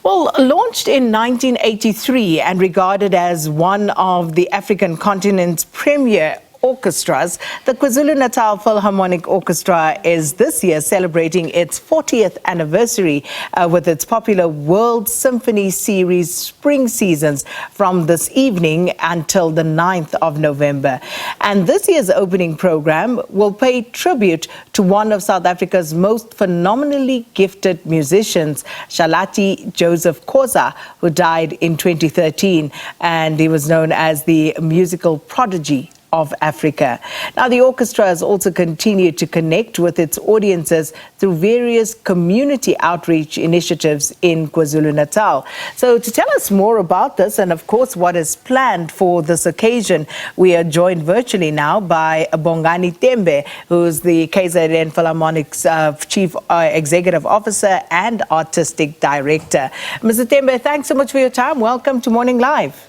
Well, launched in 1983 and regarded as one of the African continent's premier orchestras, the KwaZulu-Natal Philharmonic Orchestra is this year celebrating its 40th anniversary with its popular World Symphony Series spring seasons from this evening until the 9th of November. And this year's opening program will pay tribute to one of South Africa's most phenomenally gifted musicians, Shalati Joseph Khoza, who died in 2013, and he was known as the Musical Prodigy of Africa. Now, the orchestra has also continued to connect with its audiences through various community outreach initiatives in KwaZulu-Natal. So to tell us more about this and, of course, what is planned for this occasion, we are joined virtually now by Bongani Tembe, who is the KZN Philharmonic's Chief Executive Officer and Artistic Director. Mr. Tembe, thanks so much for your time. Welcome to Morning Live.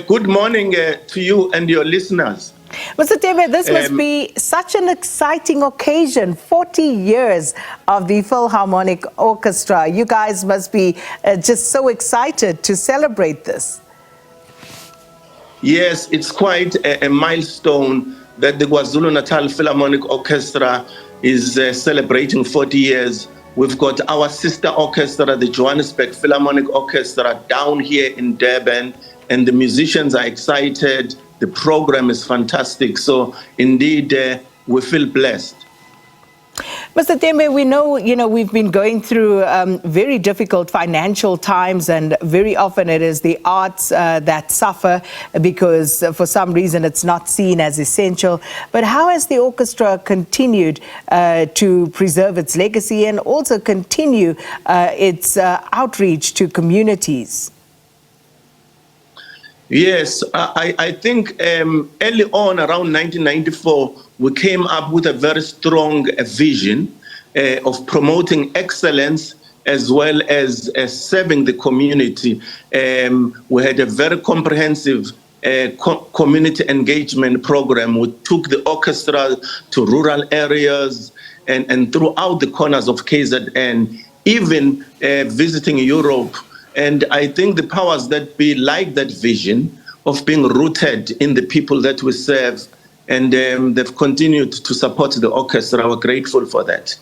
Good morning to you and your listeners. Mr. Tembe, this must be such an exciting occasion, 40 years of the Philharmonic Orchestra. You guys must be just so excited to celebrate this. Yes, it's quite a milestone that the KwaZulu-Natal Philharmonic Orchestra is celebrating 40 years. We've got our sister orchestra, the Johannesburg Philharmonic Orchestra, down here in Durban. And the musicians are excited. The program is fantastic. So indeed, we feel blessed. Mr. Tembe, we know, we've been going through very difficult financial times, and very often it is the arts that suffer because for some reason it's not seen as essential. But how has the orchestra continued to preserve its legacy and also continue its outreach to communities? Yes, I think early on, around 1994, we came up with a very strong vision of promoting excellence as well as serving the community. We had a very comprehensive community engagement program. We took the orchestra to rural areas and throughout the corners of KZN, even visiting Europe. And I think the powers that be like that vision of being rooted in the people that we serve, and they've continued to support the orchestra. We're grateful for that.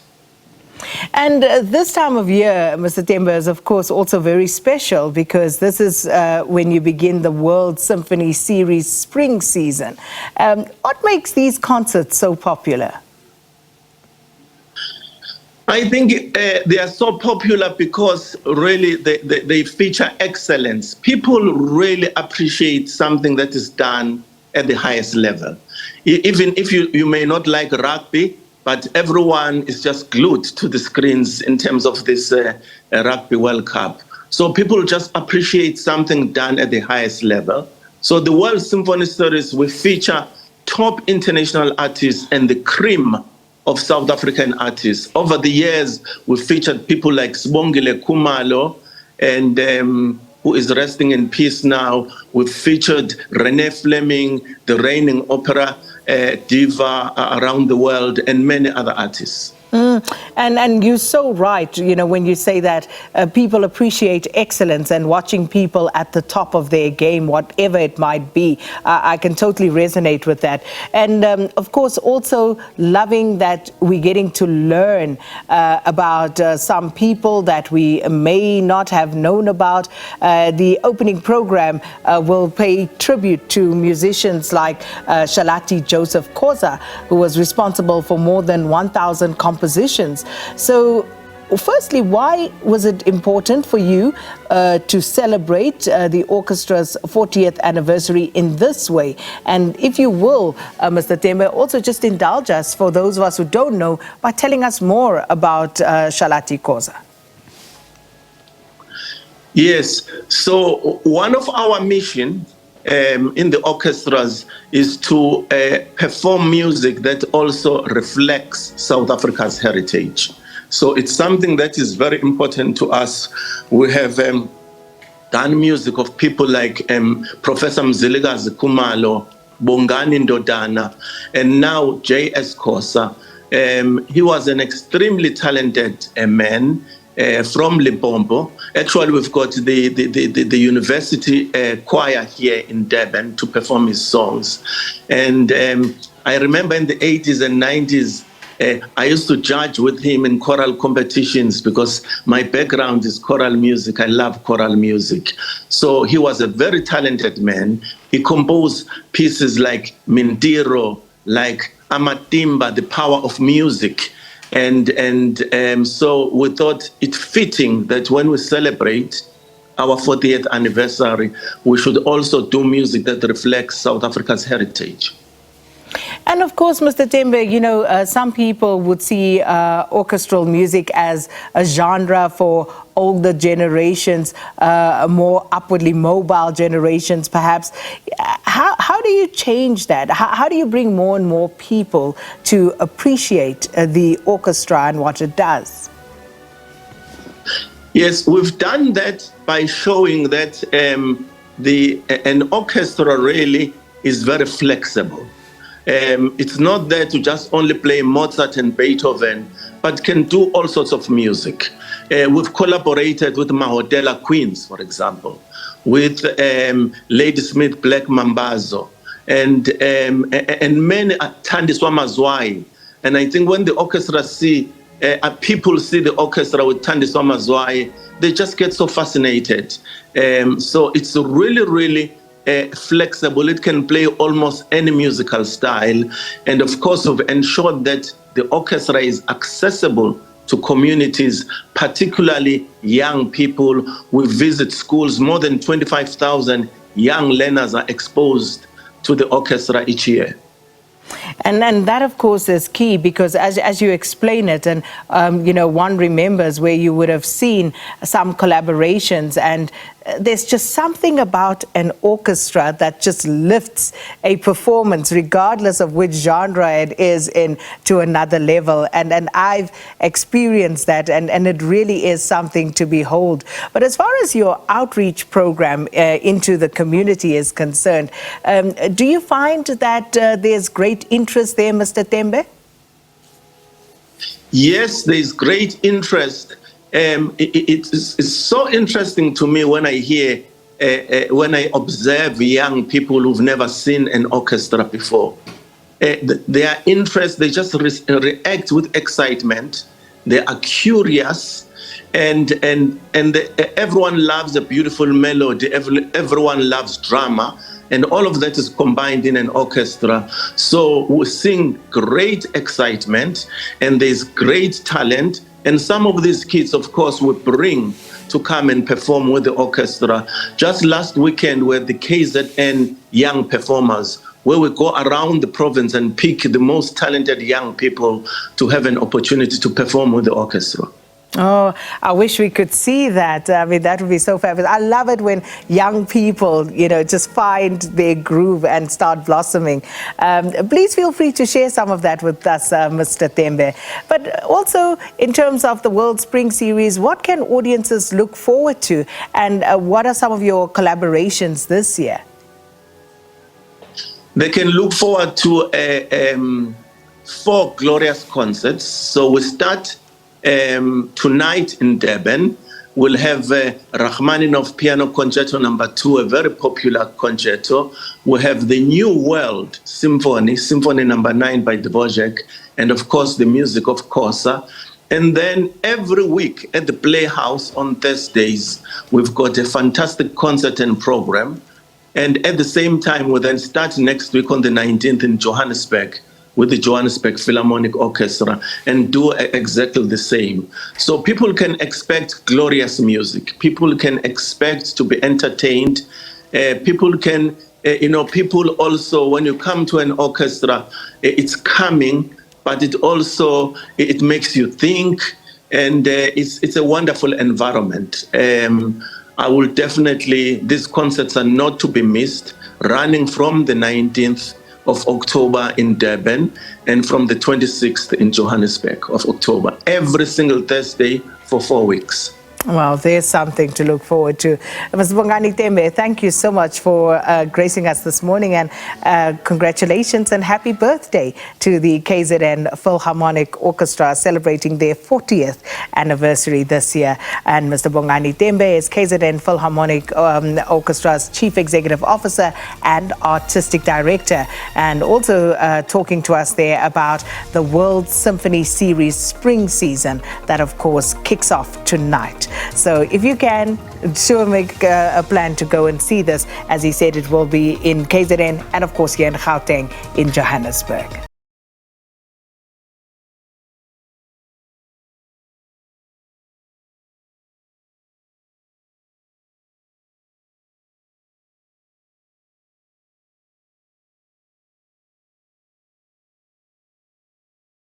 And this time of year, Mr. Tembe, is of course also very special because this is when you begin the World Symphony Series spring season. What makes these concerts so popular? I think they are so popular because really they feature excellence. People really appreciate something that is done at the highest level. Even if you may not like rugby, but everyone is just glued to the screens in terms of this Rugby World Cup. So people just appreciate something done at the highest level. So the World Symphony Series will feature top international artists and the cream of South African artists. Over the years, we've featured people like Sibongile Khumalo, and who is resting in peace now. We've featured Renee Fleming, the reigning opera diva around the world, and many other artists. And you're so right, when you say that people appreciate excellence and watching people at the top of their game, whatever it might be. I can totally resonate with that. And of course, also loving that we're getting to learn about some people that we may not have known about. The opening program will pay tribute to musicians like Shalati Joseph Khoza, who was responsible for more than 1,000 compositions. So firstly, why was it important for you to celebrate the orchestra's 40th anniversary in this way? And if you will, Mr. Tembe, also just indulge us, for those of us who don't know, by telling us more about Shalati Khoza. Yes, so one of our missions in the orchestras is to perform music that also reflects South Africa's heritage. So it's something that is very important to us. We have done music of people like Professor Mzilikazi Khumalo, Bongani Ndodana, and now J.S. Khoza. He was an extremely talented man, from Limpopo. Actually, we've got the university choir here in Durban to perform his songs. And I remember in the 80s and 90s, I used to judge with him in choral competitions because my background is choral music. I love choral music. So he was a very talented man. He composed pieces like Mindiro, like Amatimba, The Power of Music. And so we thought it fitting that when we celebrate our 40th anniversary, we should also do music that reflects South Africa's heritage. And of course, Mr. Tembe, you know, some people would see orchestral music as a genre for older generations, more upwardly mobile generations, perhaps. How do you change that? How do you bring more and more people to appreciate the orchestra and what it does? Yes, we've done that by showing that an orchestra really is very flexible. It's not there to just only play Mozart and Beethoven, but can do all sorts of music. We've collaborated with Mahotela Queens, for example, with Ladysmith Black Mambazo, and many Thandiswa Mazwai. And I think when the orchestra people see the orchestra with Thandiswa Mazwai, they just get so fascinated. So it's really, really flexible. It can play almost any musical style. And of course, we've ensured that the orchestra is accessible to communities, particularly young people. We visit schools. More than 25,000 young learners are exposed to the orchestra each year. And that, of course, is key because as you explain it, and, you know, one remembers where you would have seen some collaborations, and there's just something about an orchestra that just lifts a performance, regardless of which genre it is in, to another level. And I've experienced that, and it really is something to behold. But as far as your outreach program into the community is concerned, do you find that there's great interest there, Mr. Tembe? Yes, there's great interest. It's so interesting to me when I hear, when I observe young people who've never seen an orchestra before. Their interest, they just react with excitement. They are curious, and everyone loves a beautiful melody. Everyone loves drama, and all of that is combined in an orchestra. So we're seeing great excitement, and there's great talent. And some of these kids, of course, we bring to come and perform with the orchestra. Just last weekend, we had the KZN Young Performers, where we go around the province and pick the most talented young people to have an opportunity to perform with the orchestra. Oh, I wish we could see that. I mean, that would be so fabulous. I love it when young people, you know, just find their groove and start blossoming. Please feel free to share some of that with us, Mr. Tembe. But also, in terms of the World Spring Series, what can audiences look forward to? And what are some of your collaborations this year? They can look forward to 4 glorious concerts. So we start tonight in Durban. We'll have Rachmaninoff Piano Concerto No. 2, a very popular concerto. We have the New World Symphony, Symphony No. 9 by Dvorak, and of course the music of Khoza. And then every week at the Playhouse on Thursdays, we've got a fantastic concert and program. And at the same time, we'll then start next week on the 19th in Johannesburg with the Johannesburg Philharmonic Orchestra and do exactly the same. So people can expect glorious music. People can expect to be entertained. People can, people also, when you come to an orchestra, it's calming, but it makes you think, and it's a wonderful environment. I will definitely, these concerts are not to be missed, running from the 19th of October in Durban and from the 26th in Johannesburg of October, every single Thursday for 4 weeks. Well, there's something to look forward to. Ms. Bongani Tembe, thank you so much for gracing us this morning, and congratulations and happy birthday to the KZN Philharmonic Orchestra, celebrating their 40th anniversary this year. And Mr. Bongani Tembe is KZN Philharmonic Orchestra's Chief Executive Officer and Artistic Director, and also talking to us there about the World Symphony Series spring season that, of course, kicks off tonight. So if you can, sure make a plan to go and see this. As he said, it will be in KZN and, of course, here in Gauteng in Johannesburg.